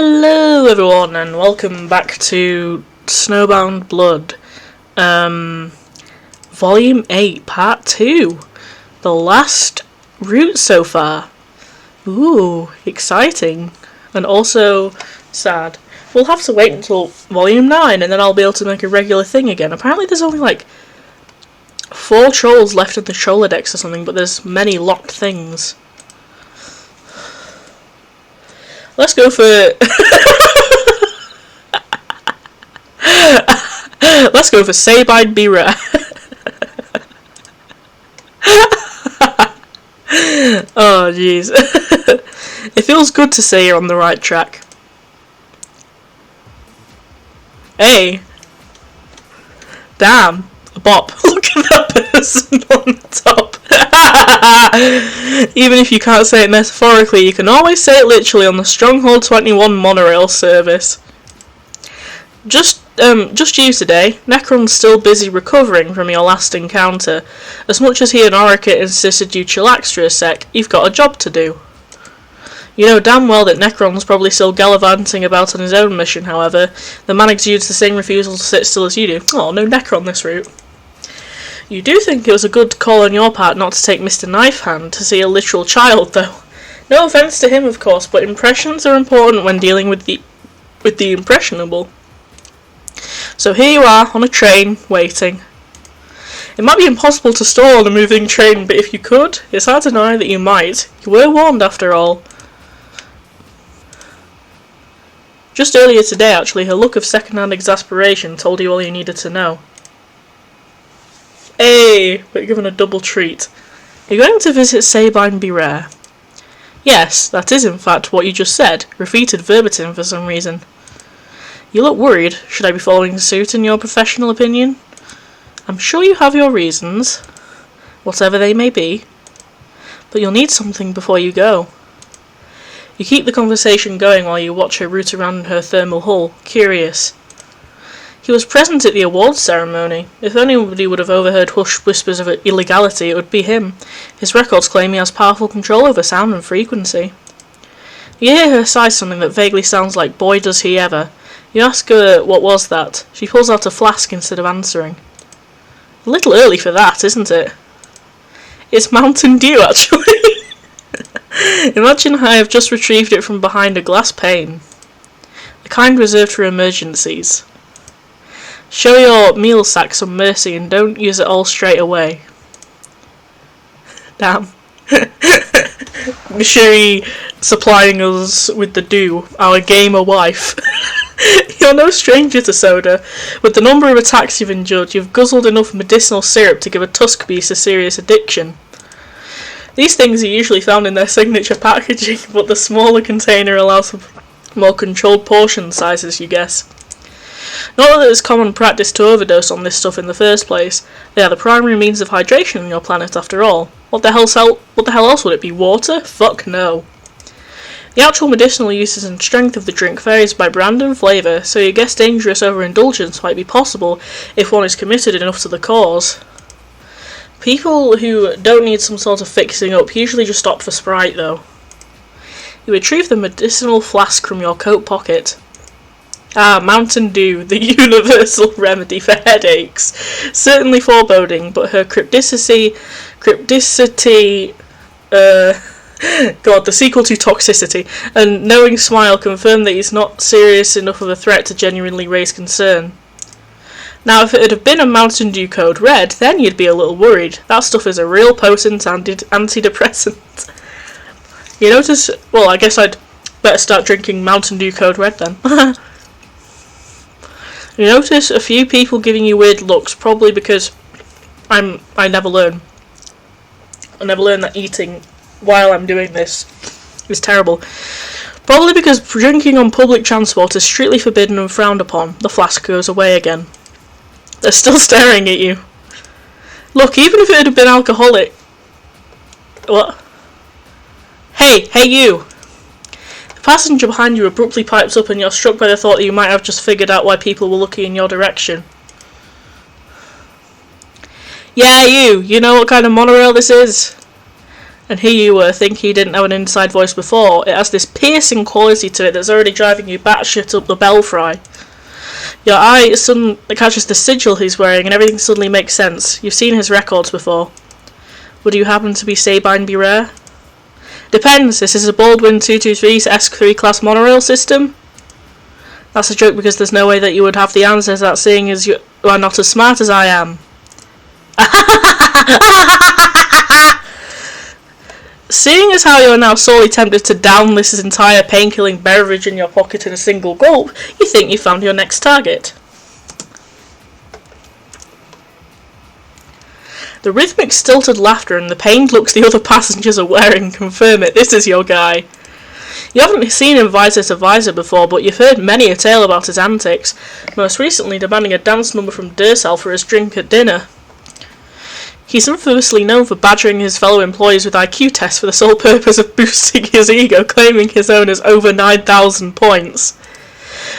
Hello everyone and welcome back to Snowbound Blood, Volume 8, Part 2, the last route so far. Ooh, exciting, and also sad. We'll have to wait until Volume 9 and then I'll be able to make a regular thing again. Apparently there's only like 4 trolls left in the Trollodex or something, but there's many locked things. Let's go for let's go for Snowbound Be Rare. Oh jeez. It feels good to say you're on the right track. Hey. Damn. A bop. Look at that person on top. Even if you can't say it metaphorically, you can always say it literally on the Stronghold 21 monorail service. Just you today. Necron's still busy recovering from your last encounter. As much as he and Orica insisted you chillax for a sec, you've got a job to do. You know damn well that Necron's probably still gallivanting about on his own mission, however. The man exudes the same refusal to sit still as you do. Oh, no Necron this route. You do think it was a good call on your part not to take Mr. Knifehand to see a literal child, though. No offence to him, of course, but impressions are important when dealing with the impressionable. So here you are, on a train, waiting. It might be impossible to stall on a moving train, but if you could, it's hard to deny that you might. You were warned, after all. Just earlier today, actually, her look of second-hand exasperation told you all you needed to know. Hey, but you're given a double treat. You're going to visit Snowbound Be Rare. Yes, that is in fact what you just said, repeated verbatim for some reason. You look worried. Should I be following suit in your professional opinion? I'm sure you have your reasons, whatever they may be, but you'll need something before you go. You keep the conversation going while you watch her root around her thermal hull, curious. He was present at the awards ceremony. If anybody would have overheard hushed whispers of illegality, it would be him. His records claim he has powerful control over sound and frequency. You hear her sigh something that vaguely sounds like "boy does he ever." You ask her what was that. She pulls out a flask instead of answering. A little early for that, isn't it? It's Mountain Dew, actually. Imagine I have just retrieved it from behind a glass pane. The kind reserved for emergencies. Show your meal sack some mercy and don't use it all straight away. Damn. Sherry supplying us with the dew, our gamer wife. You're no stranger to soda. With the number of attacks you've endured, you've guzzled enough medicinal syrup to give a tusk beast a serious addiction. These things are usually found in their signature packaging, but the smaller container allows for more controlled portion sizes, you guess. Not that it's common practice to overdose on this stuff in the first place. They are the primary means of hydration on your planet, after all. What the hell else would it be? Water? Fuck no. The actual medicinal uses and strength of the drink varies by brand and flavour, so you guess dangerous overindulgence might be possible if one is committed enough to the cause. People who don't need some sort of fixing up usually just opt for Sprite, though. You retrieve the medicinal flask from your coat pocket. Ah, Mountain Dew, the universal remedy for headaches. Certainly foreboding, but her crypticity, God, the sequel to Toxicity, and knowing smile confirm that he's not serious enough of a threat to genuinely raise concern. Now, if it had been a Mountain Dew Code Red, then you'd be a little worried. That stuff is a real potent antidepressant. You notice? Well, I guess I'd better start drinking Mountain Dew Code Red then. You notice a few people giving you weird looks, probably because I never learn. I never learn that eating while I'm doing this is terrible. Probably because drinking on public transport is strictly forbidden and frowned upon. The flask goes away again. They're still staring at you. Look, even if it had been alcoholic... What? Hey you! The passenger behind you abruptly pipes up and you're struck by the thought that you might have just figured out why people were looking in your direction. Yeah, you know what kind of monorail this is? And here you were, thinking you didn't have an inside voice before. It has this piercing quality to it that's already driving you batshit up the belfry. Your eye suddenly catches the sigil he's wearing and everything suddenly makes sense. You've seen his records before. Would you happen to be Sabine Be Rare? Depends, this is a Baldwin 223's ESC3 class monorail system? That's a joke because there's no way that you would have the answers, that seeing as you are not as smart as I am. Seeing as how you are now sorely tempted to down this entire pain-killing beverage in your pocket in a single gulp, you think you found your next target. The rhythmic stilted laughter and the pained looks the other passengers are wearing confirm it. This is your guy. You haven't seen him visor to visor before, but you've heard many a tale about his antics, most recently demanding a dance number from Dursal for his drink at dinner. He's infamously known for badgering his fellow employees with IQ tests for the sole purpose of boosting his ego, claiming his own as over 9,000 points.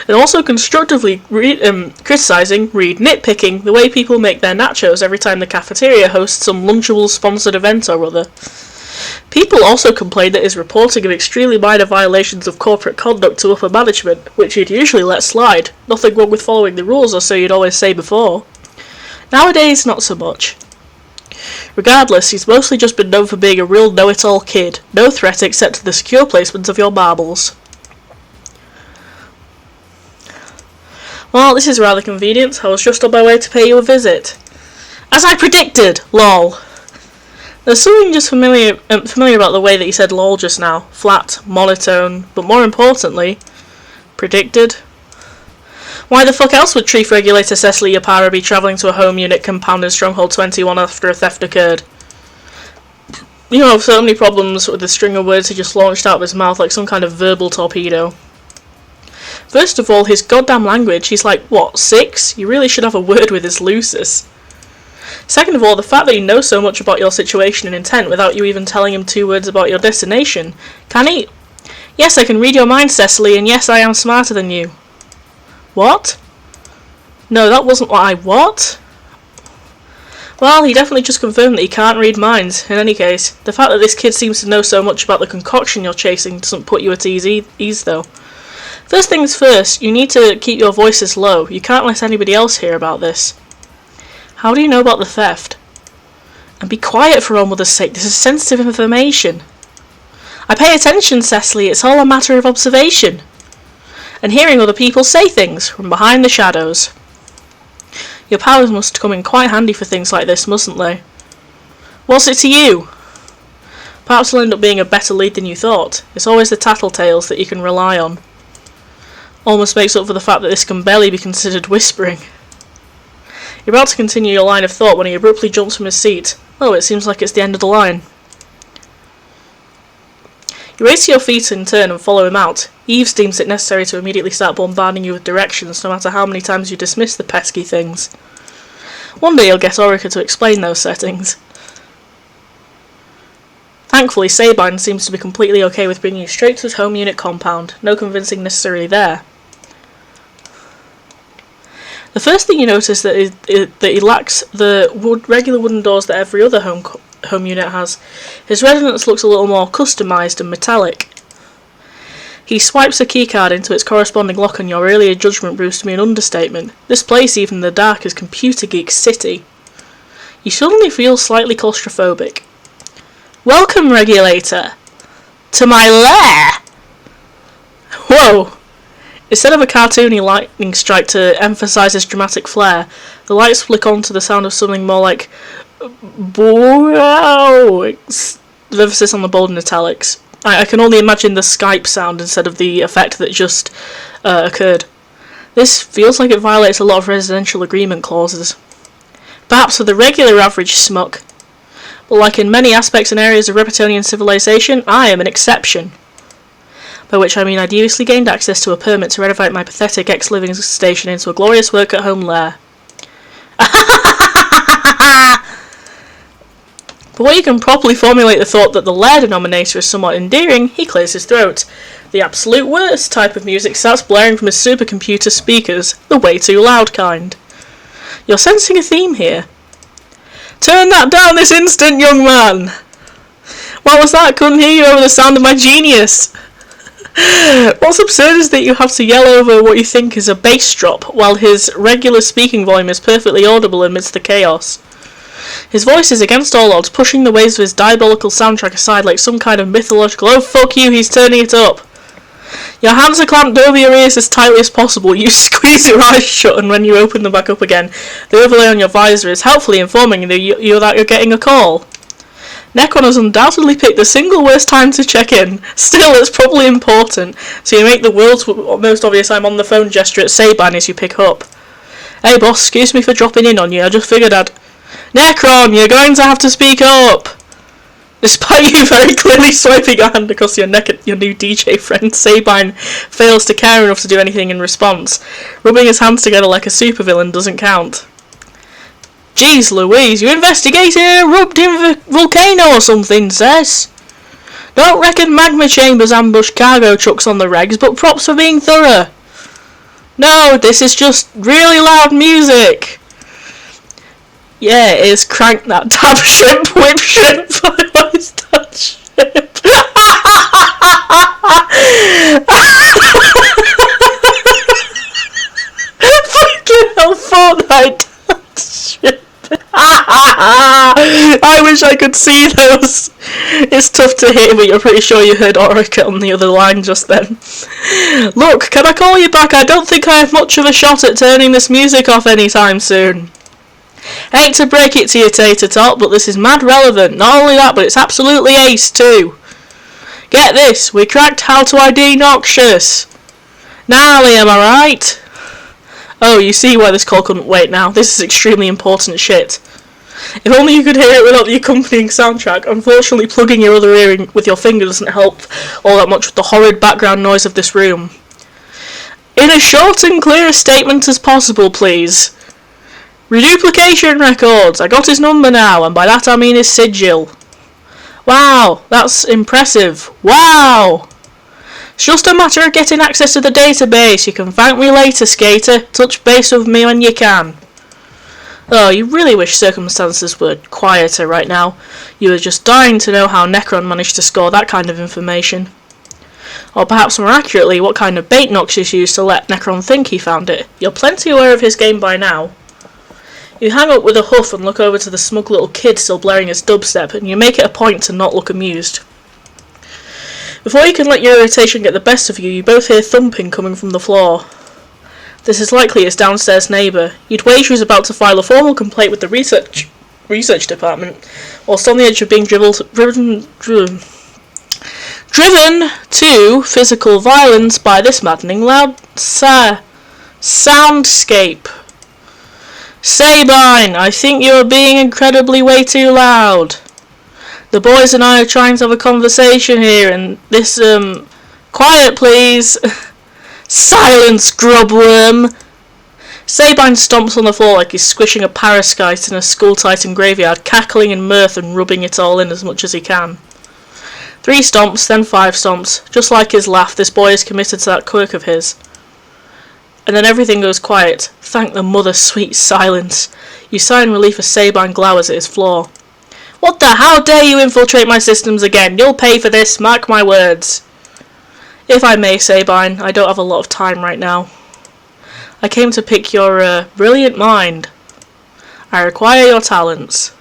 And also constructively criticising, nitpicking, the way people make their nachos every time the cafeteria hosts some lunchable sponsored event or other. People also complain that his reporting of extremely minor violations of corporate conduct to upper management, which he'd usually let slide. Nothing wrong with following the rules, or so you'd always say before. Nowadays, not so much. Regardless, he's mostly just been known for being a real know-it-all kid, no threat except to the secure placement of your marbles. Well, this is rather convenient. I was just on my way to pay you a visit. As I predicted! Lol. There's something just familiar about the way that you said lol just now. Flat, monotone, but more importantly, predicted. Why the fuck else would Chief Regulator Cecily Yapara be travelling to a home unit compound in Stronghold 21 after a theft occurred? You know, so many problems with the string of words he just launched out of his mouth like some kind of verbal torpedo. First of all, his goddamn language, he's like, what, 6? You really should have a word with his Lucis. Second of all, the fact that he knows so much about your situation and intent without you even telling him 2 words about your destination. Can he? Yes, I can read your mind, Cecily, and yes, I am smarter than you. What? No, that wasn't what I... What? Well, he definitely just confirmed that he can't read minds. In any case, the fact that this kid seems to know so much about the concoction you're chasing doesn't put you at ease though. First things first, you need to keep your voices low. You can't let anybody else hear about this. How do you know about the theft? And be quiet for all mother's sake, this is sensitive information. I pay attention, Cecily, it's all a matter of observation. And hearing other people say things from behind the shadows. Your powers must come in quite handy for things like this, mustn't they? What's it to you? Perhaps it'll end up being a better lead than you thought. It's always the tattletales that you can rely on. Almost makes up for the fact that this can barely be considered whispering. You're about to continue your line of thought when he abruptly jumps from his seat. Oh, it seems like it's the end of the line. You race to your feet in turn and follow him out. Eves deems it necessary to immediately start bombarding you with directions, no matter how many times you dismiss the pesky things. One day you'll get Orica to explain those settings. Thankfully, Sabine seems to be completely okay with bringing you straight to his home unit compound. No convincing necessarily there. The first thing you notice that he lacks the regular wooden doors that every other home unit has. His residence looks a little more customised and metallic. He swipes a keycard into its corresponding lock and your earlier judgment proves to be an understatement. This place, even in the dark, is Computer Geek City. You suddenly feel slightly claustrophobic. Welcome, Regulator, to my lair! Whoa! Instead of a cartoony lightning strike to emphasise his dramatic flair, the lights flick on to the sound of something more like wow! The emphasis on the bold and italics. I can only imagine the Skype sound instead of the effect that just occurred. This feels like it violates a lot of residential agreement clauses. Perhaps for the regular average smuck, but like in many aspects and areas of Reptilian civilization, I am an exception. By which I mean I deviously gained access to a permit to renovate my pathetic ex-living station into a glorious work-at-home lair. Before you can properly formulate the thought that the lair denominator is somewhat endearing, he clears his throat. The absolute worst type of music starts blaring from his supercomputer speakers, the way too loud kind. You're sensing a theme here. Turn that down this instant, young man! What was that? I couldn't hear you over the sound of my genius. What's absurd is that you have to yell over what you think is a bass drop, while his regular speaking volume is perfectly audible amidst the chaos. His voice is against all odds, pushing the waves of his diabolical soundtrack aside like some kind of mythological, oh fuck you, he's turning it up. Your hands are clamped over your ears as tightly as possible. You squeeze your eyes shut, and when you open them back up again, the overlay on your visor is helpfully informing you that you're getting a call. Necron has undoubtedly picked the single worst time to check in. Still, it's probably important, so you make the world's most obvious I'm on the phone gesture at Sabine as you pick up. Hey boss, excuse me for dropping in on you, I just figured I'd... Necron, you're going to have to speak up! Despite you very clearly swiping your hand across your neck at your new DJ friend, Sabine fails to care enough to do anything in response. Rubbing his hands together like a supervillain doesn't count. Jeez Louise, you investigating a erupting volcano or something, sis? Don't reckon magma chambers ambush cargo trucks on the regs, but props for being thorough. No, this is just really loud music. Yeah, it is. Crank that tab ship, whip ship, otherwise that ship. Fucking hell, Fortnite, that ship. I wish I could see those. It's tough to hear, but you're pretty sure you heard Orica on the other line just then. Look, can I call you back? I don't think I have much of a shot at turning this music off anytime soon. Hate to break it to you, Tater Tot, but this is mad relevant. Not only that, but it's absolutely ace too. Get this, we cracked how to ID Noxious. Gnarly, am I right? Oh, you see why this call couldn't wait now. This is extremely important shit. If only you could hear it without the accompanying soundtrack. Unfortunately, plugging your other ear in with your finger doesn't help all that much with the horrid background noise of this room. In as short and clear a statement as possible, please. Reduplication records. I got his number now, and by that I mean his sigil. Wow, that's impressive. Wow! It's just a matter of getting access to the database. You can thank me later, Skater. Touch base with me when you can. Oh, you really wish circumstances were quieter right now. You were just dying to know how Necron managed to score that kind of information. Or perhaps more accurately, what kind of bait Noxious used to let Necron think he found it. You're plenty aware of his game by now. You hang up with a huff and look over to the smug little kid still blaring his dubstep, and you make it a point to not look amused. Before you can let your irritation get the best of you, you both hear thumping coming from the floor. This is likely his downstairs neighbour. You'd wager he's about to file a formal complaint with the research department, whilst on the edge of being driven to physical violence by this maddening loud soundscape. Sabine, I think you are being incredibly way too loud. The boys and I are trying to have a conversation here, and this, quiet please. Silence, grubworm. Sabine stomps on the floor like he's squishing a parasite in a Skull Titan graveyard, cackling in mirth and rubbing it all in as much as he can. 3 stomps, then 5 stomps. Just like his laugh, this boy is committed to that quirk of his. And then everything goes quiet. Thank the mother sweet silence. You sigh in relief as Sabine glowers at his floor. What the how dare you infiltrate my systems again? You'll pay for this, mark my words. If I may, Sabine, I don't have a lot of time right now. I came to pick your brilliant mind. I require your talents.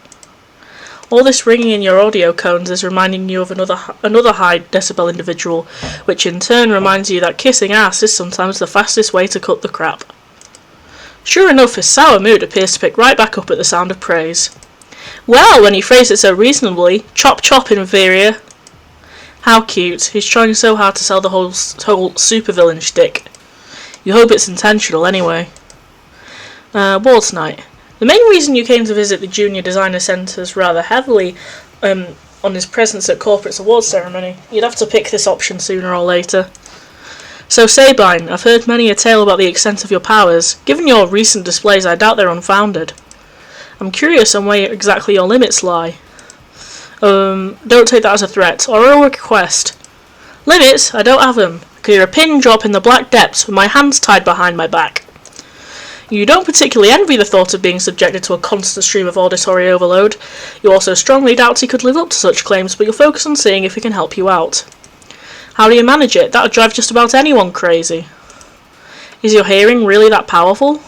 All this ringing in your audio cones is reminding you of another high decibel individual, which in turn reminds you that kissing ass is sometimes the fastest way to cut the crap. Sure enough, his sour mood appears to pick right back up at the sound of praise. Well, when you phrase it so reasonably, chop chop, inferior. How cute. He's trying so hard to sell the whole supervillain shtick. You hope it's intentional anyway. Awards night. The main reason you came to visit the Junior Designer Centre's rather heavily on his presence at Corporate's awards ceremony. You'd have to pick this option sooner or later. So Sabine, I've heard many a tale about the extent of your powers. Given your recent displays, I doubt they're unfounded. I'm curious on where exactly your limits lie. Don't take that as a threat, or a request. Limits? I don't have them. I could hear a pin drop in the black depths with my hands tied behind my back. You don't particularly envy the thought of being subjected to a constant stream of auditory overload. You also strongly doubt he could live up to such claims, but you'll focus on seeing if he can help you out. How do you manage it? That would drive just about anyone crazy. Is your hearing really that powerful?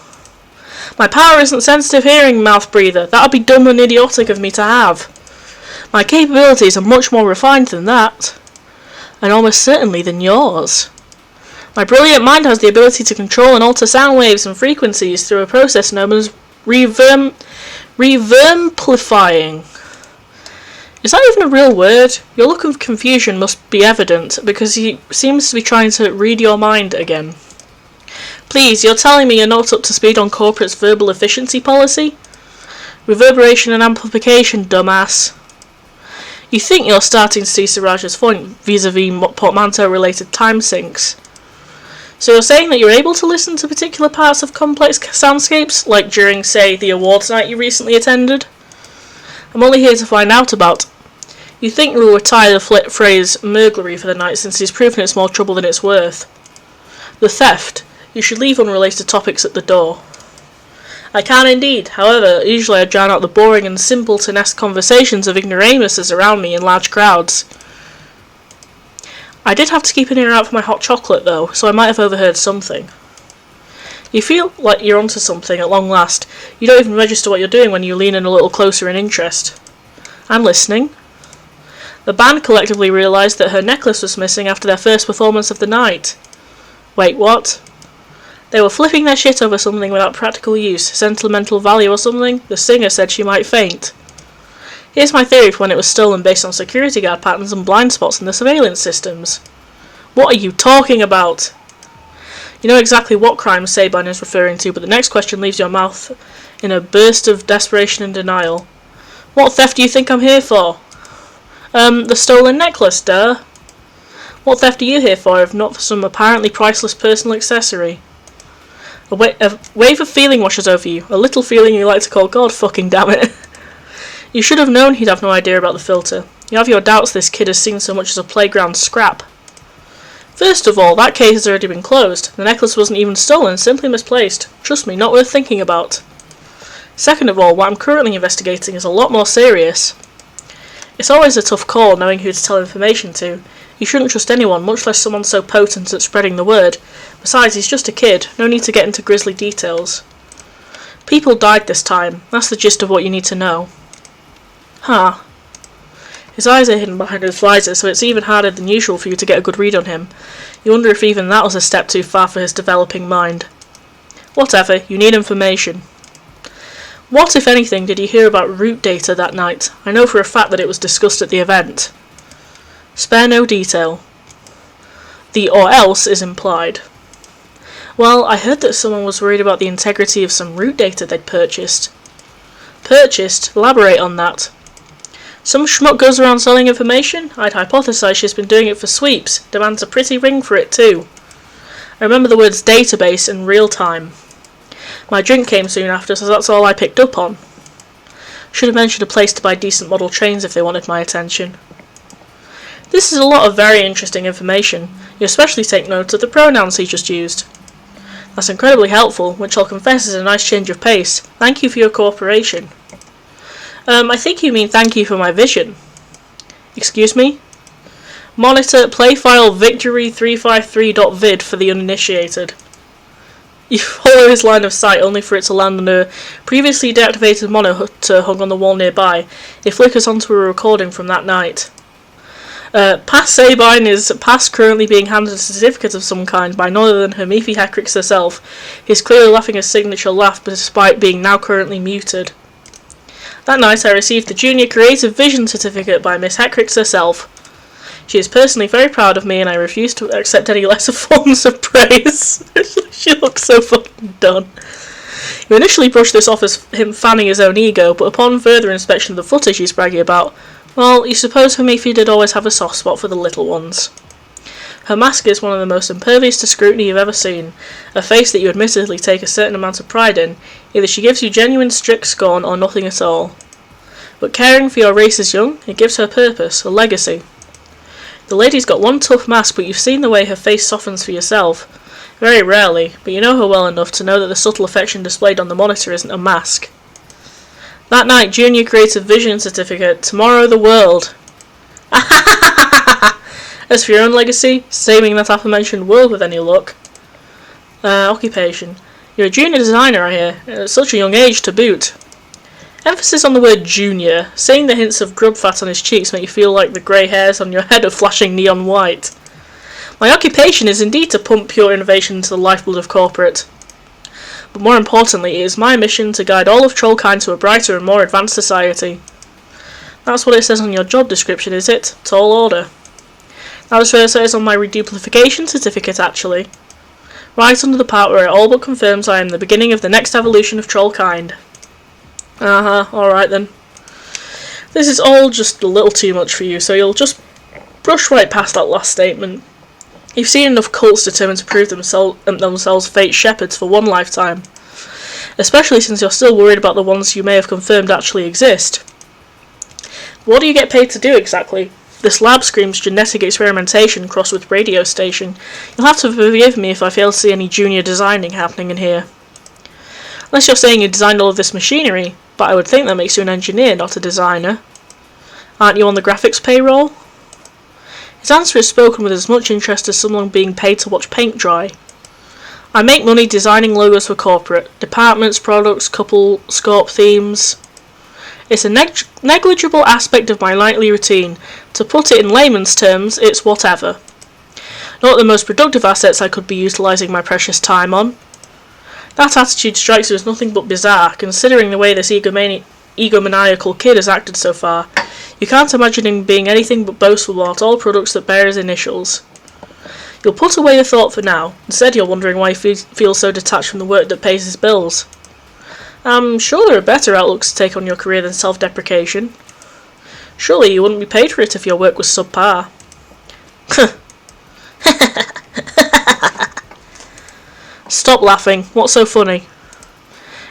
My power isn't sensitive hearing, mouth breather. That would be dumb and idiotic of me to have. My capabilities are much more refined than that. And almost certainly than yours. My brilliant mind has the ability to control and alter sound waves and frequencies through a process known as revermplifying. Is that even a real word? Your look of confusion must be evident, because he seems to be trying to read your mind again. Please, you're telling me you're not up to speed on corporate's verbal efficiency policy? Reverberation and amplification, dumbass. You think you're starting to see Siraj's point vis-a-vis portmanteau-related time sinks. So you're saying that you're able to listen to particular parts of complex soundscapes, like during, say, the awards night you recently attended? I'm only here to find out about. You think Rue would tie the phrase burglary for the night since he's proven it's more trouble than it's worth. The theft. You should leave unrelated topics at the door. I can indeed. However, usually I drown out the boring and simpleton-esque conversations of ignoramuses around me in large crowds. I did have to keep an ear out for my hot chocolate, though, so I might have overheard something. You feel like you're onto something at long last. You don't even register what you're doing when you lean in a little closer in interest. I'm listening. The band collectively realised that her necklace was missing after their first performance of the night. Wait, what? They were flipping their shit over something without practical use, sentimental value or something. The singer said she might faint. Here's my theory for when it was stolen based on security guard patterns and blind spots in the surveillance systems. What are you talking about? You know exactly what crime Sabine is referring to, but the next question leaves your mouth in a burst of desperation and denial. What theft do you think I'm here for? The stolen necklace, duh. What theft are you here for, if not for some apparently priceless personal accessory? A wave of feeling washes over you, a little feeling you like to call God, fucking damn it. You should have known he'd have no idea about the filter. You have your doubts this kid has seen so much as a playground scrap. First of all, that case has already been closed. The necklace wasn't even stolen, simply misplaced. Trust me, not worth thinking about. Second of all, what I'm currently investigating is a lot more serious. It's always a tough call knowing who to tell information to. You shouldn't trust anyone, much less someone so potent at spreading the word. Besides, he's just a kid. No need to get into grisly details. People died this time. That's the gist of what you need to know. Huh. His eyes are hidden behind his visor, so it's even harder than usual for you to get a good read on him. You wonder if even that was a step too far for his developing mind. Whatever, you need information. What, if anything, did you hear about route data that night? I know for a fact that it was discussed at the event. Spare no detail. The or else is implied. Well, I heard that someone was worried about the integrity of some route data they'd purchased. Purchased? Elaborate on that. Some schmuck goes around selling information? I'd hypothesize she's been doing it for sweeps. Demands a pretty ring for it too. I remember the words database and real time. My drink came soon after, so that's all I picked up on. Should have mentioned a place to buy decent model trains if they wanted my attention. This is a lot of very interesting information. You especially take note of the pronouns he just used. That's incredibly helpful, which I'll confess is a nice change of pace. Thank you for your cooperation. I think you mean thank you for my vision. Excuse me? Monitor playfile victory353.vid for the uninitiated. You follow his line of sight only for it to land on a previously deactivated monitor hung on the wall nearby. It flickers onto a recording from that night. Past Sabine is past currently being handed a certificate of some kind by none other than Hermife Heckrix herself. He's clearly laughing a signature laugh, but despite being now currently muted. That night I received the Junior Creative Vision Certificate by Miss Heckrix herself. She is personally very proud of me and I refuse to accept any lesser forms of praise. She looks so fucking done. You initially brushed this off as him fanning his own ego, but upon further inspection of the footage he's bragging about, well, you suppose Hermife did always have a soft spot for the little ones. Her mask is one of the most impervious to scrutiny you've ever seen, a face that you admittedly take a certain amount of pride in. Either she gives you genuine strict scorn or nothing at all. But caring for your race is young, it gives her purpose, a legacy. The lady's got one tough mask, but you've seen the way her face softens for yourself. Very rarely, but you know her well enough to know that the subtle affection displayed on the monitor isn't a mask. That night, Junior creates a vision certificate. Tomorrow the world. As for your own legacy, saving that aforementioned world with any luck. Occupation. You're a junior designer, I hear, at such a young age to boot. Emphasis on the word junior. Seeing the hints of grub fat on his cheeks make you feel like the grey hairs on your head are flashing neon white. My occupation is indeed to pump pure innovation into the lifeblood of corporate. But more importantly, it is my mission to guide all of Trollkind to a brighter and more advanced society. That's what it says on your job description, is it? Tall order. That is what it says on my reduplication certificate, actually. Right under the part where it all but confirms I am the beginning of the next evolution of Trollkind. Alright then. This is all just a little too much for you, so you'll just brush right past that last statement. You've seen enough cults determined to prove themselves fate shepherds for one lifetime. Especially since you're still worried about the ones you may have confirmed actually exist. What do you get paid to do exactly? This lab screams genetic experimentation crossed with radio station. You'll have to forgive me if I fail to see any junior designing happening in here. Unless you're saying you designed all of this machinery, but I would think that makes you an engineer, not a designer. Aren't you on the graphics payroll? His answer is spoken with as much interest as someone being paid to watch paint dry. I make money designing logos for corporate, departments, products, couple, scope themes. It's a negligible aspect of my nightly routine. To put it in layman's terms, it's whatever. Not the most productive assets I could be utilising my precious time on. That attitude strikes you as nothing but bizarre, considering the way this egomaniacal kid has acted so far. You can't imagine him being anything but boastful about all products that bear his initials. You'll put away the thought for now. Instead, you're wondering why he feels so detached from the work that pays his bills. I'm sure there are better outlooks to take on your career than self-deprecation. Surely you wouldn't be paid for it if your work was subpar. Stop laughing. What's so funny?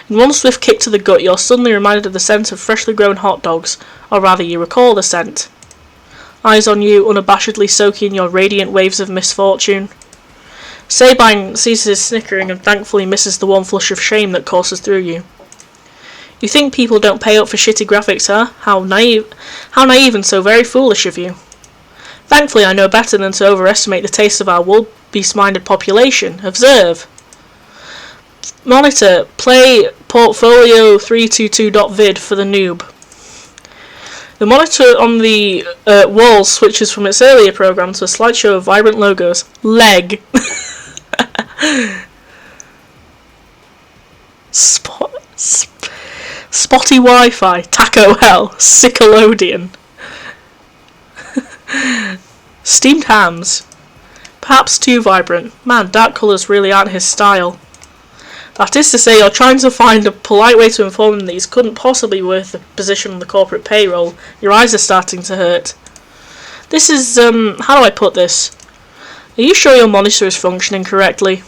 In one swift kick to the gut, you're suddenly reminded of the scent of freshly grown hot dogs, or rather you recall the scent. Eyes on you, unabashedly soaking in your radiant waves of misfortune. Sabine ceases his snickering and thankfully misses the one flush of shame that courses through you. You think people don't pay up for shitty graphics, huh? How naive and so very foolish of you. Thankfully I know better than to overestimate the taste of our wool-beast-minded population. Observe. Monitor, play portfolio 322.vid for the noob. The monitor on the wall switches from its earlier program to a slideshow of vibrant logos. Leg. Spotty Wi-Fi, Taco Hell, Sickelodian. Steamed hams. Perhaps too vibrant. Man, dark colours really aren't his style. That is to say, you're trying to find a polite way to inform him that these couldn't possibly be worth the position on the corporate payroll. Your eyes are starting to hurt. This is, how do I put this? Are you sure your monitor is functioning correctly?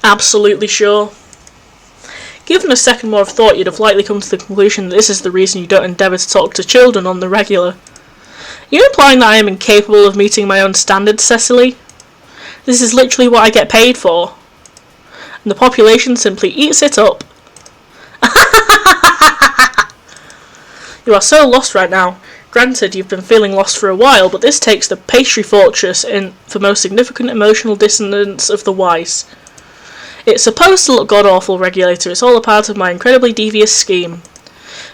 Absolutely sure. Given a second more of thought, you'd have likely come to the conclusion that this is the reason you don't endeavour to talk to children on the regular. Are you implying that I am incapable of meeting my own standards, Cecily? This is literally what I get paid for. And the population simply eats it up. You are so lost right now. Granted, you've been feeling lost for a while, but this takes the pastry fortress in the most significant emotional dissonance of the Weiss. It's supposed to look god-awful, Regulator. It's all a part of my incredibly devious scheme.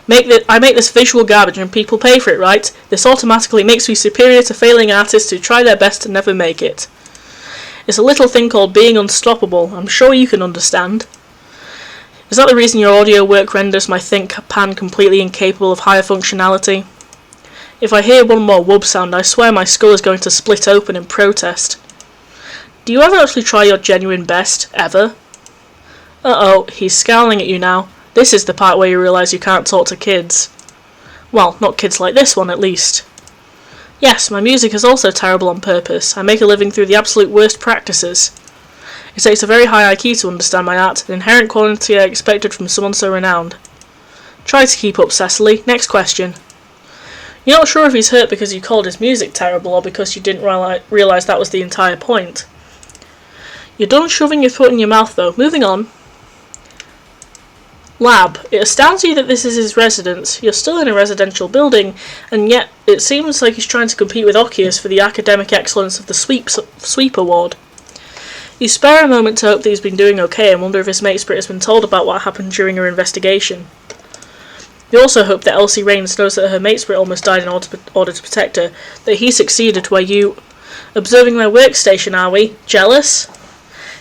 I make this visual garbage and people pay for it, right? This automatically makes me superior to failing artists who try their best to never make it. It's a little thing called being unstoppable. I'm sure you can understand. Is that the reason your audio work renders my ThinkPan completely incapable of higher functionality? If I hear one more wub sound, I swear my skull is going to split open in protest. Do you ever actually try your genuine best, ever? Uh-oh, he's scowling at you now. This is the part where you realise you can't talk to kids. Well, not kids like this one, at least. Yes, my music is also terrible on purpose. I make a living through the absolute worst practices. It takes a very high IQ to understand my art, an inherent quality I expected from someone so renowned. Try to keep up, Cecily. Next question. You're not sure if he's hurt because you called his music terrible or because you didn't realise that was the entire point. You're done shoving your foot in your mouth though. Moving on. Lab. It astounds you that this is his residence. You're still in a residential building, and yet it seems like he's trying to compete with Oculus for the academic excellence of the Sweep Award. You spare a moment to hope that he's been doing okay and wonder if his mate Spirit has been told about what happened during her investigation. You also hope that Elsie Raines knows that her mate Spirit almost died in order to protect her, that he succeeded where you... Observing my workstation, are we? Jealous?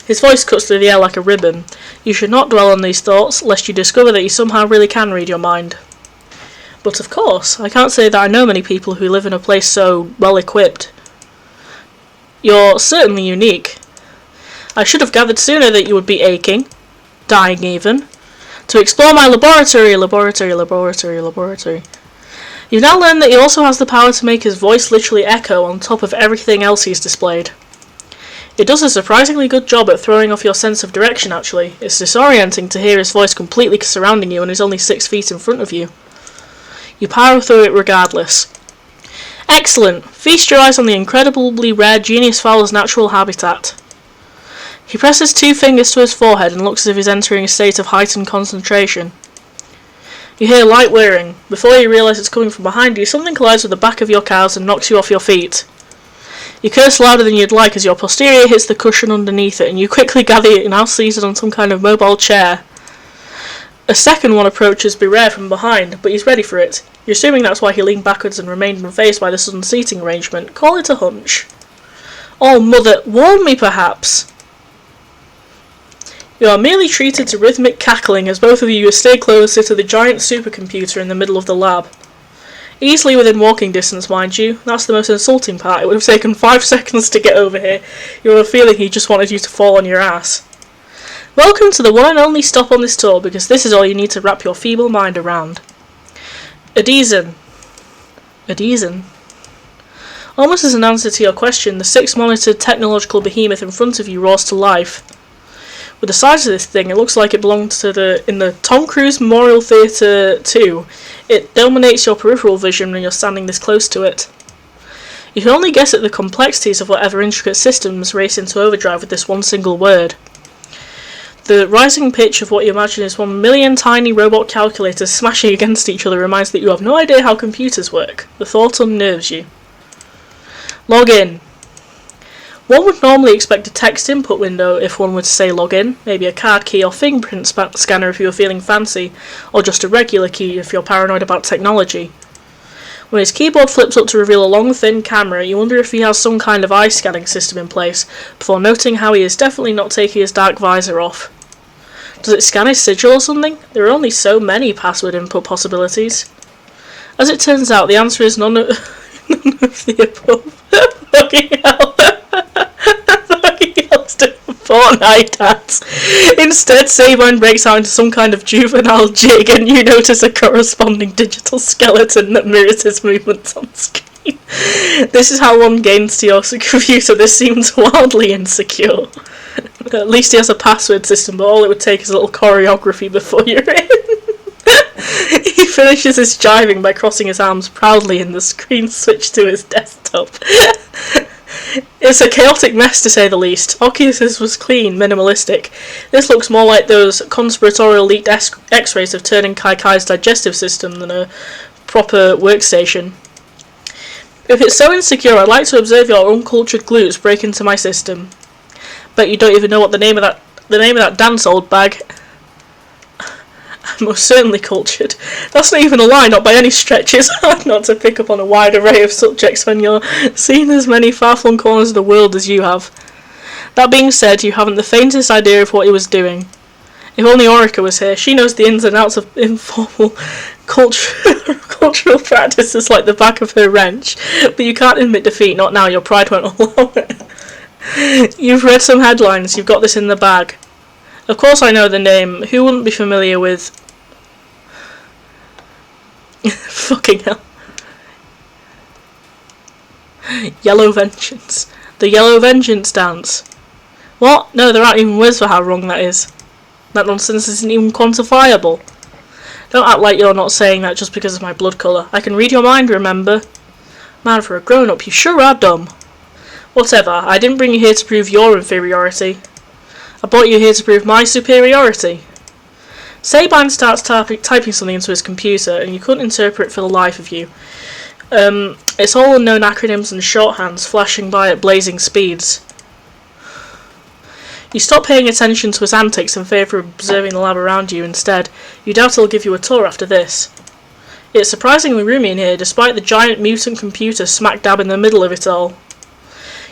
His voice cuts through the air like a ribbon. You should not dwell on these thoughts, lest you discover that you somehow really can read your mind. But of course, I can't say that I know many people who live in a place so well equipped. You're certainly unique. I should have gathered sooner that you would be aching, dying even, to explore my laboratory. You've now learned that he also has the power to make his voice literally echo on top of everything else he's displayed. It does a surprisingly good job at throwing off your sense of direction, actually. It's disorienting to hear his voice completely surrounding you and he's only 6 feet in front of you. You power through it regardless. Excellent! Feast your eyes on the incredibly rare Genius Fowler's natural habitat. He presses 2 fingers to his forehead and looks as if he's entering a state of heightened concentration. You hear light whirring. Before you realise it's coming from behind you, something collides with the back of your cows and knocks you off your feet. You curse louder than you'd like as your posterior hits the cushion underneath it, and you quickly gather it now seated on some kind of mobile chair. A second one approaches Beware from behind, but he's ready for it. You're assuming that's why he leaned backwards and remained unfazed by the sudden seating arrangement. Call it a hunch. Oh, mother, warn me perhaps! You are merely treated to rhythmic cackling as both of you stay closer to the giant supercomputer in the middle of the lab. Easily within walking distance, mind you. That's the most insulting part. It would have taken 5 seconds to get over here. You have a feeling he just wanted you to fall on your ass. Welcome to the one and only stop on this tour, because this is all you need to wrap your feeble mind around. Adesan. Almost as an answer to your question, the 6-monitored technological behemoth in front of you roars to life. With the size of this thing, it looks like it belonged to in the Tom Cruise Memorial Theatre 2. It dominates your peripheral vision when you're standing this close to it. You can only guess at the complexities of whatever intricate systems race into overdrive with this one single word. The rising pitch of what you imagine is 1 million tiny robot calculators smashing against each other reminds that you have no idea how computers work. The thought unnerves you. Log in. One would normally expect a text input window if one were to say login, maybe a card key or fingerprint scanner if you were feeling fancy, or just a regular key if you're paranoid about technology. When his keyboard flips up to reveal a long thin camera, you wonder if he has some kind of eye scanning system in place, before noting how he is definitely not taking his dark visor off. Does it scan his sigil or something? There are only so many password input possibilities. As it turns out, the answer is none of the above. Fucking hell. Fortnite dance. Instead, Sabine breaks out into some kind of juvenile jig and you notice a corresponding digital skeleton that mirrors his movements on screen. This is how one gains to your computer. This seems wildly insecure. At least he has a password system, but all it would take is a little choreography before you're in. He finishes his jiving by crossing his arms proudly and the screen switched to his desktop. It's a chaotic mess to say the least. Oculus's was clean, minimalistic. This looks more like those conspiratorial leaked x-rays of turning Kai-Kai's digestive system than a proper workstation. If it's so insecure, I'd like to observe your uncultured glutes break into my system. Bet you don't even know what the name of that dance, old bag. I'm most certainly cultured. That's not even a lie, not by any stretch. It's hard not to pick up on a wide array of subjects when you're seeing as many far-flung corners of the world as you have. That being said, you haven't the faintest idea of what he was doing. If only Orica was here, she knows the ins and outs of informal cultural practices like the back of her wrench. But you can't admit defeat, not now, your pride won't allow it. You've read some headlines, you've got this in the bag. Of course I know the name. Who wouldn't be familiar with... Fucking hell. Yellow Vengeance. The Yellow Vengeance dance. What? No, there aren't even words for how wrong that is. That nonsense isn't even quantifiable. Don't act like you're not saying that just because of my blood colour. I can read your mind, remember? Man, for a grown-up, you sure are dumb. Whatever, I didn't bring you here to prove your inferiority. I brought you here to prove my superiority. Sabine starts typing something into his computer, and you couldn't interpret for the life of you. It's all unknown acronyms and shorthands flashing by at blazing speeds. You stop paying attention to his antics in favour of observing the lab around you instead. You doubt he'll give you a tour after this. It's surprisingly roomy in here, despite the giant mutant computer smack dab in the middle of it all.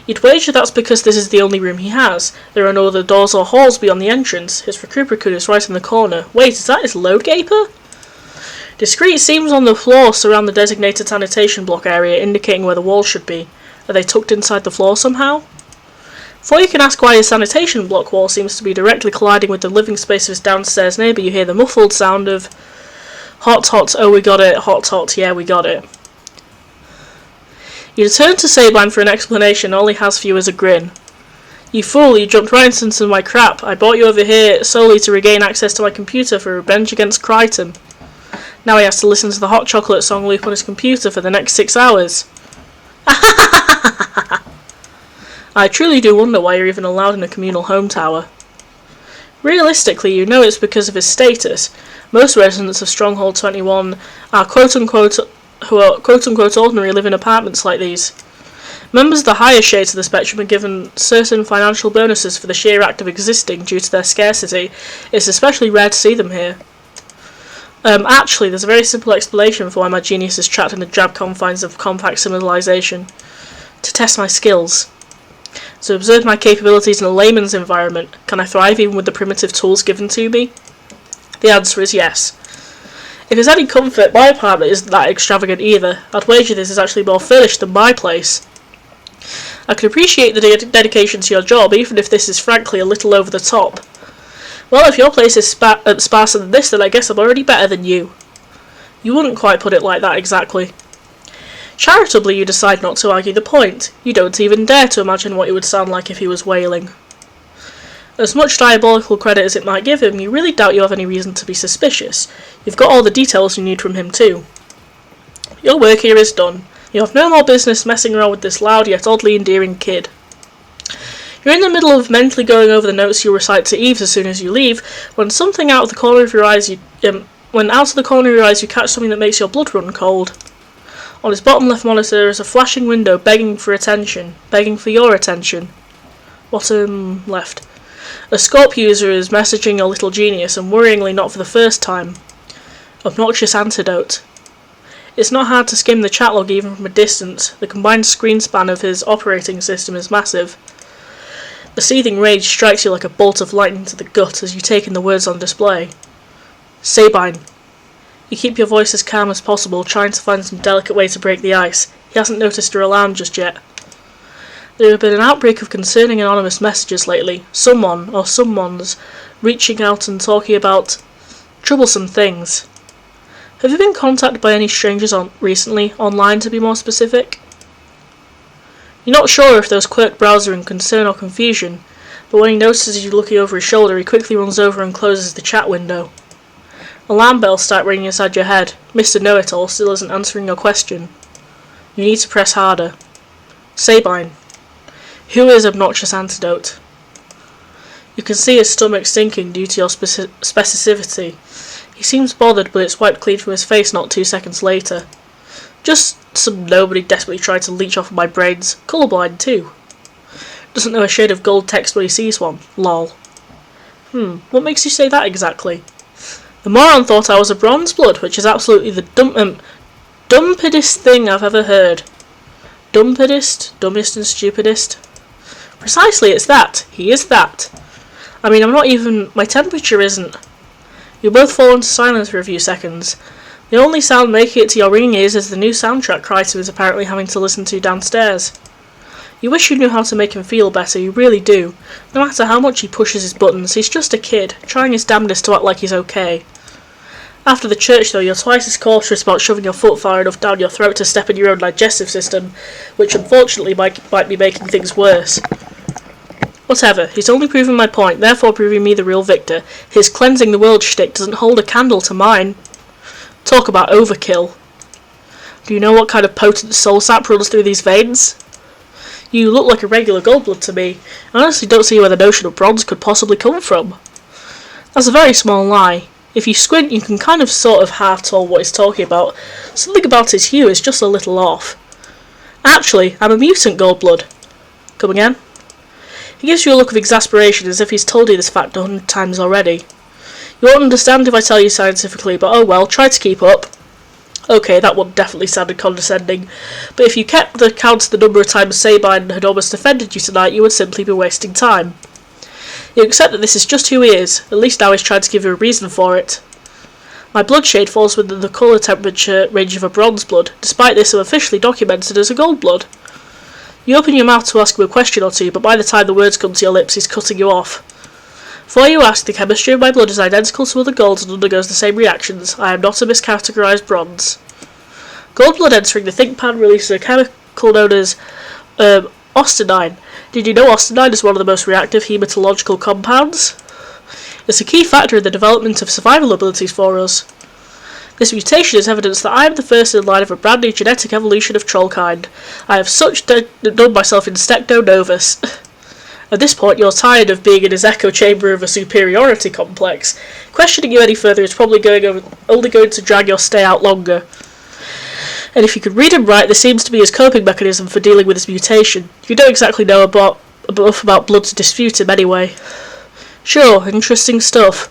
You'd wager that's because this is the only room he has. There are no other doors or halls beyond the entrance. His recuperacun is right in the corner. Wait, is that his load gaper? Discrete seams on the floor surround the designated sanitation block area, indicating where the walls should be. Are they tucked inside the floor somehow? Before you can ask why his sanitation block wall seems to be directly colliding with the living space of his downstairs neighbour, you hear the muffled sound of hot hot, oh we got it, hot hot, yeah we got it. You turn to Sabine for an explanation, all he has for you is a grin. You fool, you jumped right into my crap. I brought you over here solely to regain access to my computer for revenge against Crichton. Now he has to listen to the hot chocolate song loop on his computer for the next 6 hours. I truly do wonder why you're even allowed in a communal home tower. Realistically, you know it's because of his status. Most residents of Stronghold 21 are quote-unquote ordinary, live in apartments like these. Members of the higher shades of the spectrum are given certain financial bonuses for the sheer act of existing due to their scarcity. It's especially rare to see them here. Actually, there's a very simple explanation for why my genius is trapped in the drab confines of compact civilization. To test my skills. To observe my capabilities in a layman's environment. Can I thrive even with the primitive tools given to me? The answer is yes. If it's any comfort, my apartment isn't that extravagant either. I'd wager this is actually more furnished than my place. I can appreciate the dedication to your job, even if this is frankly a little over the top. Well, if your place is sparser than this, then I guess I'm already better than you. You wouldn't quite put it like that exactly. Charitably, you decide not to argue the point. You don't even dare to imagine what it would sound like if he was wailing. As much diabolical credit as it might give him, you really doubt you have any reason to be suspicious. You've got all the details you need from him too. Your work here is done. You have no more business messing around with this loud yet oddly endearing kid. You're in the middle of mentally going over the notes you'll recite to Eves as soon as you leave, when out of the corner of your eyes you catch something that makes your blood run cold. On his bottom left monitor is a flashing window begging for your attention. Bottom left. A Scorp user is messaging your little genius, and worryingly not for the first time. Obnoxious antidote. It's not hard to skim the chat log even from a distance. The combined screen span of his operating system is massive. The seething rage strikes you like a bolt of lightning to the gut as you take in the words on display. Sabine. You keep your voice as calm as possible, trying to find some delicate way to break the ice. He hasn't noticed your alarm just yet. There have been an outbreak of concerning anonymous messages lately. Someone, or someone's, reaching out and talking about troublesome things. Have you been contacted by any strangers recently, online to be more specific? You're not sure if those quirked brows are in concern or confusion, but when he notices you looking over his shoulder, he quickly runs over and closes the chat window. Alarm bells start ringing inside your head. Mr. Know-It-All still isn't answering your question. You need to press harder. Sabine. Who is Obnoxious Antidote? You can see his stomach sinking due to your specificity. He seems bothered, but it's wiped clean from his face not 2 seconds later. Just some nobody desperately tried to leech off of my brains. Colourblind too. Doesn't know a shade of gold text when he sees one. Lol. What makes you say that exactly? The moron thought I was a bronze blood, which is absolutely the dumpedest thing I've ever heard. Dumpedest? Dumbest and stupidest? Precisely, it's that. He is that. I mean, my temperature isn't. You both fall into silence for a few seconds. The only sound making it to your ringing ears is the new soundtrack Crichton is apparently having to listen to downstairs. You wish you knew how to make him feel better, you really do. No matter how much he pushes his buttons, he's just a kid, trying his damnedest to act like he's okay. After the church, though, you're twice as cautious about shoving your foot far enough down your throat to step in your own digestive system, which unfortunately might be making things worse. Whatever, he's only proven my point, therefore proving me the real victor. His cleansing the world shtick doesn't hold a candle to mine. Talk about overkill. Do you know what kind of potent soul sap runs through these veins? You look like a regular Goldblood to me. I honestly don't see where the notion of bronze could possibly come from. That's a very small lie. If you squint, you can kind of sort of half-tell what he's talking about. Something about his hue is just a little off. Actually, I'm a mutant Goldblood. Come again? He gives you a look of exasperation as if he's told you this fact 100 times already. You won't understand if I tell you scientifically, but oh well, try to keep up. Okay, that one definitely sounded condescending, but if you kept the count of the number of times Sabine had almost offended you tonight, you would simply be wasting time. You accept that this is just who he is, at least now he's trying to give you a reason for it. My blood shade falls within the colour temperature range of a bronze blood. Despite this, I'm officially documented as a gold blood. You open your mouth to ask him a question or two, but by the time the words come to your lips, he's cutting you off. Before you ask, the chemistry of my blood is identical to other golds and undergoes the same reactions. I am not a miscategorised bronze. Gold blood entering the think pan releases a chemical known as austenine. Did you know austenine is one of the most reactive hematological compounds? It's a key factor in the development of survival abilities for us. This mutation is evidence that I am the first in line of a brand new genetic evolution of trollkind. I have done myself in stecto novus. At this point, you're tired of being in his echo chamber of a superiority complex. Questioning you any further is probably only going to drag your stay out longer. And if you could read him right, this seems to be his coping mechanism for dealing with his mutation. You don't exactly know enough about blood to dispute him anyway. Sure, interesting stuff.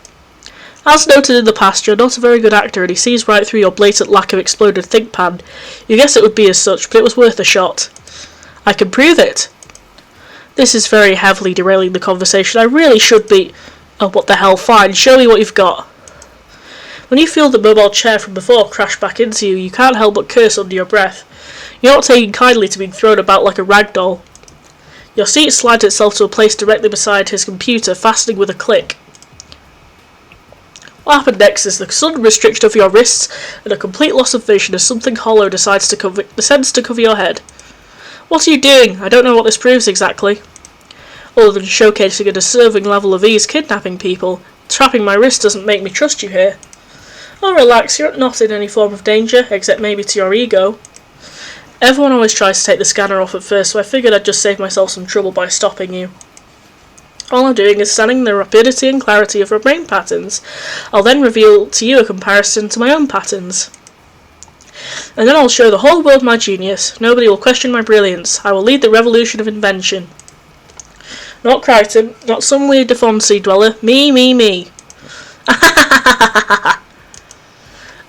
As noted in the past, you're not a very good actor and he sees right through your blatant lack of exploded think pan. You guess it would be as such, but it was worth a shot. I can prove it. This is very heavily derailing the conversation. I really should be... Oh, what the hell, fine, show me what you've got. When you feel the mobile chair from before crash back into you, you can't help but curse under your breath. You're not taking kindly to being thrown about like a rag doll. Your seat slides itself to a place directly beside his computer, fastening with a click. What happened next is the sudden restriction of your wrists and a complete loss of vision as something hollow descends to cover your head. What are you doing? I don't know what this proves exactly. Other than showcasing a deserving level of ease kidnapping people, trapping my wrist doesn't make me trust you here. Oh, relax, you're not in any form of danger, except maybe to your ego. Everyone always tries to take the scanner off at first, so I figured I'd just save myself some trouble by stopping you. All I'm doing is scanning the rapidity and clarity of your brain patterns. I'll then reveal to you a comparison to my own patterns. And then I'll show the whole world my genius. Nobody will question my brilliance. I will lead the revolution of invention. Not Crichton, not some weird deformed sea dweller. Me.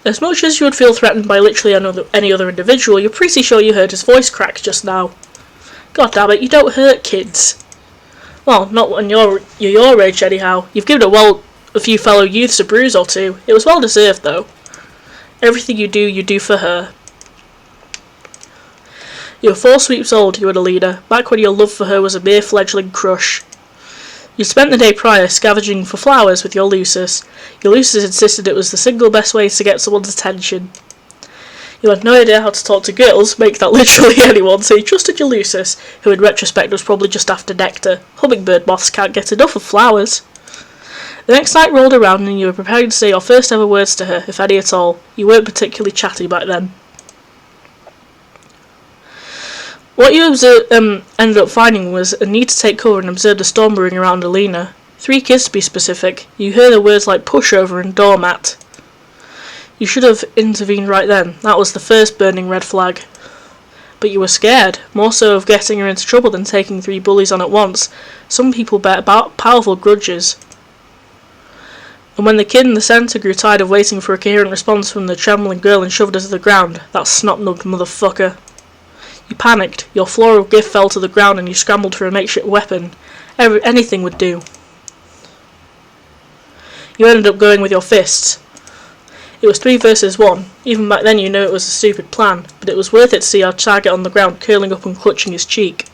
As much as you would feel threatened by literally any other individual, you're pretty sure you heard his voice crack just now. God damn it, you don't hurt kids. Well, not when you're your age anyhow. You've given a few fellow youths a bruise or two. It was well deserved though. Everything you do for her. You were 4 sweeps old, you and Alina, back when your love for her was a mere fledgling crush. You spent the day prior scavenging for flowers with your Lucis. Your Lucis insisted it was the single best way to get someone's attention. You had no idea how to talk to girls, make that literally anyone, so you trusted your Lucis, who in retrospect was probably just after nectar. Hummingbird moths can't get enough of flowers. The next night rolled around and you were preparing to say your first ever words to her, if any at all. You weren't particularly chatty back then. What you ended up finding was a need to take cover and observe the storm brewing around Alina. 3 kids to be specific. You heard the words like pushover and doormat. You should have intervened right then. That was the first burning red flag. But you were scared, more so of getting her into trouble than taking 3 bullies on at once. Some people bear powerful grudges. And when the kid in the centre grew tired of waiting for a coherent response from the trembling girl and shoved her to the ground, that snot-nubbed motherfucker. You panicked, your floral gift fell to the ground and you scrambled for a makeshift weapon. Anything would do. You ended up going with your fists. It was 3 versus 1. Even back then you knew it was a stupid plan, but it was worth it to see our target on the ground curling up and clutching his cheek.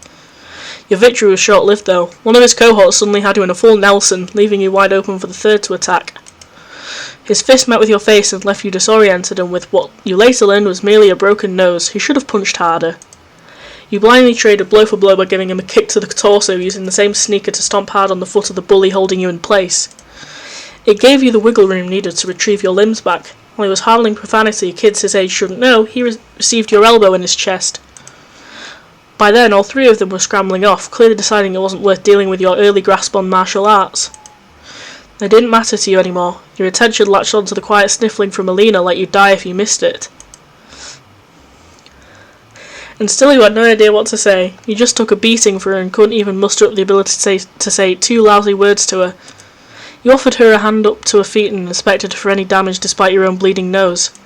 Your victory was short-lived though. One of his cohorts suddenly had you in a full Nelson, leaving you wide open for the third to attack. His fist met with your face and left you disoriented, and with what you later learned was merely a broken nose, he should have punched harder. You blindly traded blow for blow by giving him a kick to the torso, using the same sneaker to stomp hard on the foot of the bully holding you in place. It gave you the wiggle room needed to retrieve your limbs back. While he was handling profanity kids his age shouldn't know, he received your elbow in his chest. By then, all three of them were scrambling off, clearly deciding it wasn't worth dealing with your early grasp on martial arts. They didn't matter to you anymore. Your attention latched onto the quiet sniffling from Alina like you'd die if you missed it. And still you had no idea what to say. You just took a beating for her and couldn't even muster up the ability to say two lousy words to her. You offered her a hand up to her feet and inspected her for any damage despite your own bleeding nose.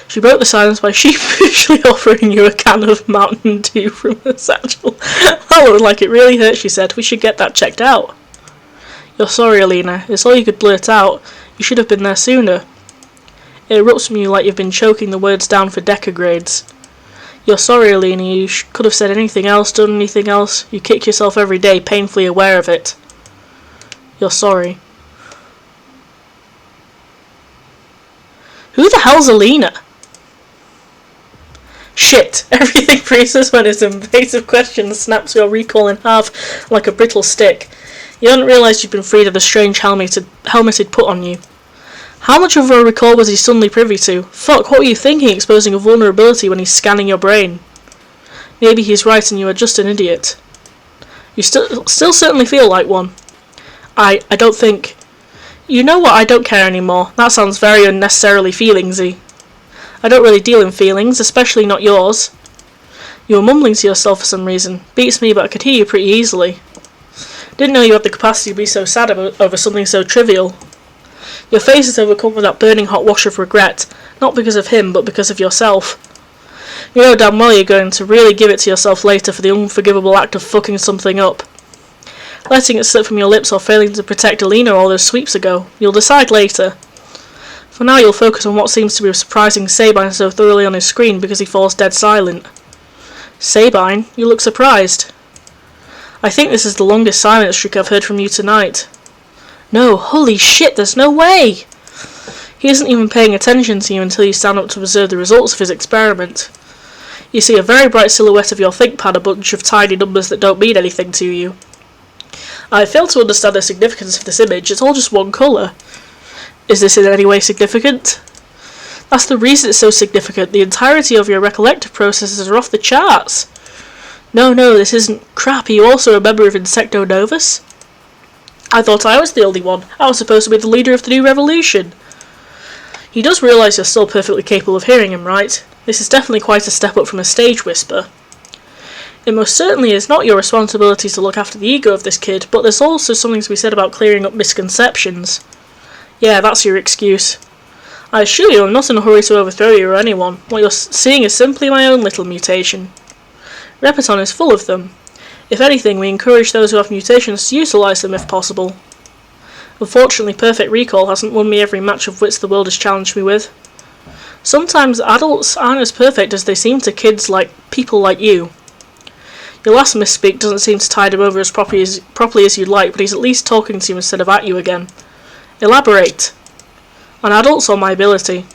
She broke the silence by sheepishly offering you a can of Mountain Dew from her satchel. That looked like it really hurt, she said. We should get that checked out. You're sorry, Alina. It's all you could blurt out. You should have been there sooner. It erupts from you like you've been choking the words down for Deca grades. You're sorry, Alina. You could have said anything else, done anything else. You kick yourself every day, painfully aware of it. You're sorry. Who the hell's Alina? Shit! Everything freezes when his invasive question snaps your recall in half like a brittle stick. You hadn't realised you'd been freed of the strange helmet he'd put on you. How much of a recall was he suddenly privy to? Fuck, what were you thinking, exposing a vulnerability when he's scanning your brain? Maybe he's right and you are just an idiot. You still certainly feel like one. I don't think... You know what, I don't care anymore. That sounds very unnecessarily feelingsy. I don't really deal in feelings, especially not yours. You were mumbling to yourself for some reason. Beats me, but I could hear you pretty easily. Didn't know you had the capacity to be so sad over something so trivial. Your face is overcome with that burning hot wash of regret, not because of him, but because of yourself. You know damn well you're going to really give it to yourself later for the unforgivable act of fucking something up. Letting it slip from your lips or failing to protect Alina all those sweeps ago. You'll decide later. For now you'll focus on what seems to be surprising Sabine so thoroughly on his screen because he falls dead silent. Sabine, you look surprised. I think this is the longest silence streak I've heard from you tonight. No, holy shit, there's no way! He isn't even paying attention to you until you stand up to observe the results of his experiment. You see a very bright silhouette of your ThinkPad, a bunch of tiny numbers that don't mean anything to you. I fail to understand the significance of this image, it's all just one colour. Is this in any way significant? That's the reason it's so significant. The entirety of your recollective processes are off the charts. No, this isn't crap. Are you also a member of Insecto Novus? I thought I was the only one. I was supposed to be the leader of the new revolution. He does realise you're still perfectly capable of hearing him, right? This is definitely quite a step up from a stage whisper. It most certainly is not your responsibility to look after the ego of this kid, but there's also something to be said about clearing up misconceptions. Yeah, that's your excuse. I assure you I'm not in a hurry to overthrow you or anyone. What you're seeing is simply my own little mutation. Repeton is full of them. If anything, we encourage those who have mutations to utilise them if possible. Unfortunately, perfect recall hasn't won me every match of wits the world has challenged me with. Sometimes adults aren't as perfect as they seem to kids like people like you. Your last misspeak doesn't seem to tide him over as properly as you'd like, but he's at least talking to you instead of at you again. Elaborate. On adults or my ability?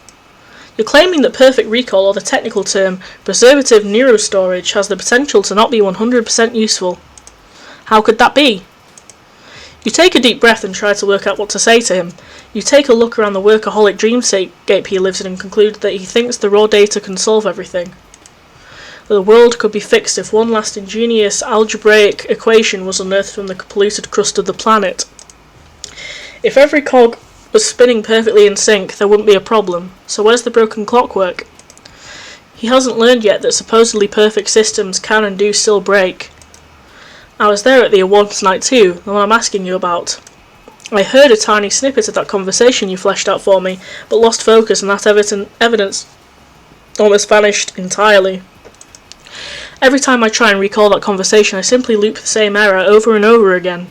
You're claiming that perfect recall, or the technical term, preservative neurostorage, has the potential to not be 100% useful. How could that be? You take a deep breath and try to work out what to say to him. You take a look around the workaholic dreamscape he lives in and conclude that he thinks the raw data can solve everything. That the world could be fixed if one last ingenious algebraic equation was unearthed from the polluted crust of the planet. If every cog was spinning perfectly in sync, there wouldn't be a problem. So where's the broken clockwork? He hasn't learned yet that supposedly perfect systems can and do still break. I was there at the awards night too, the one I'm asking you about. I heard a tiny snippet of that conversation you fleshed out for me, but lost focus and that evidence almost vanished entirely. Every time I try and recall that conversation, I simply loop the same error over and over again.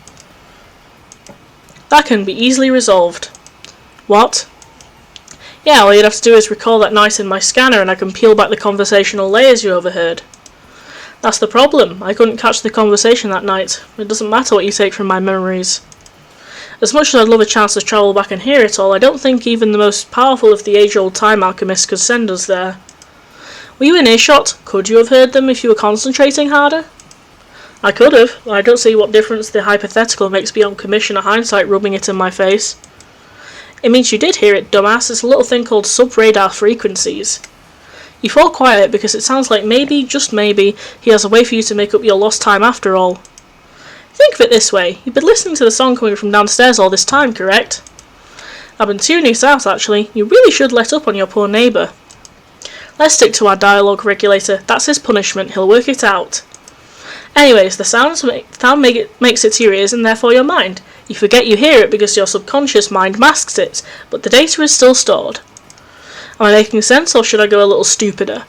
That can be easily resolved. What? Yeah, all you'd have to do is recall that night in my scanner and I can peel back the conversational layers you overheard. That's the problem. I couldn't catch the conversation that night. It doesn't matter what you take from my memories. As much as I'd love a chance to travel back and hear it all, I don't think even the most powerful of the age-old time alchemists could send us there. Were you in earshot? Could you have heard them if you were concentrating harder? I could have. I don't see what difference the hypothetical makes beyond Commissioner Hindsight rubbing it in my face. It means you did hear it, dumbass. It's a little thing called sub-radar frequencies. You fall quiet because it sounds like maybe, just maybe, he has a way for you to make up your lost time after all. Think of it this way, you've been listening to the song coming from downstairs all this time, correct? I've been tuning it out actually, you really should let up on your poor neighbour. Let's stick to our dialogue regulator, that's his punishment, he'll work it out. Anyways, the sound makes it to your ears and therefore your mind. You forget you hear it because your subconscious mind masks it, but the data is still stored. Am I making sense, or should I go a little stupider?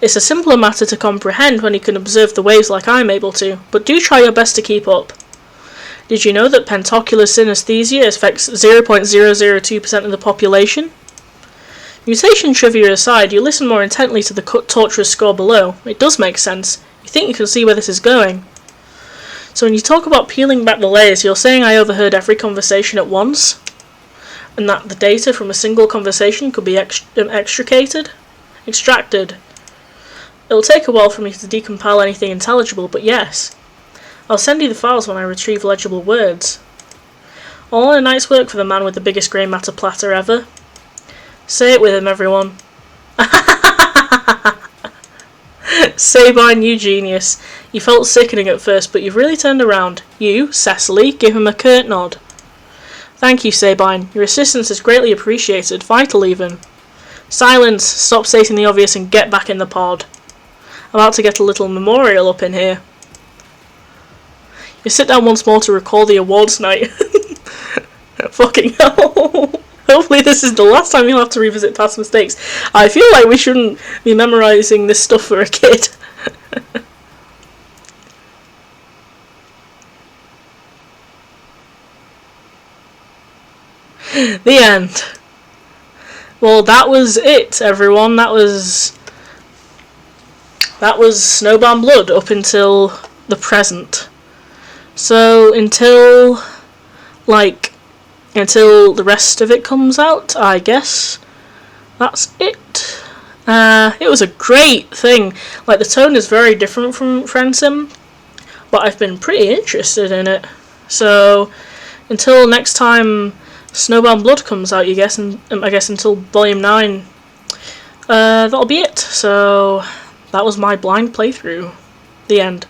It's a simpler matter to comprehend when you can observe the waves like I'm able to, but do try your best to keep up. Did you know that pentacular synesthesia affects 0.002% of the population? Mutation trivia aside, you listen more intently to the torturous score below. It does make sense. You think you can see where this is going. So when you talk about peeling back the layers, you're saying I overheard every conversation at once? And that the data from a single conversation could be extracted? It'll take a while for me to decompile anything intelligible, but yes. I'll send you the files when I retrieve legible words. All in a night's work for the man with the biggest grey matter platter ever. Say it with him, everyone. Sabine, you genius. You felt sickening at first, but you've really turned around. You, Cecily, give him a curt nod. Thank you, Sabine. Your assistance is greatly appreciated, vital even. Silence! Stop stating the obvious and get back in the pod. I'm about to get a little memorial up in here. You sit down once more to recall the awards night. Fucking hell. Hopefully this is the last time you'll have to revisit past mistakes. I feel like we shouldn't be memorising this stuff for a kid. The end. Well, that was it, everyone. That was Snowbound Blood up until the present. So until the rest of it comes out, I guess that's it. It was a great thing. Like, the tone is very different from Friendsim, but I've been pretty interested in it. So until next time Snowbound Blood comes out, I guess until Volume 9, that'll be it. So that was my blind playthrough. The end.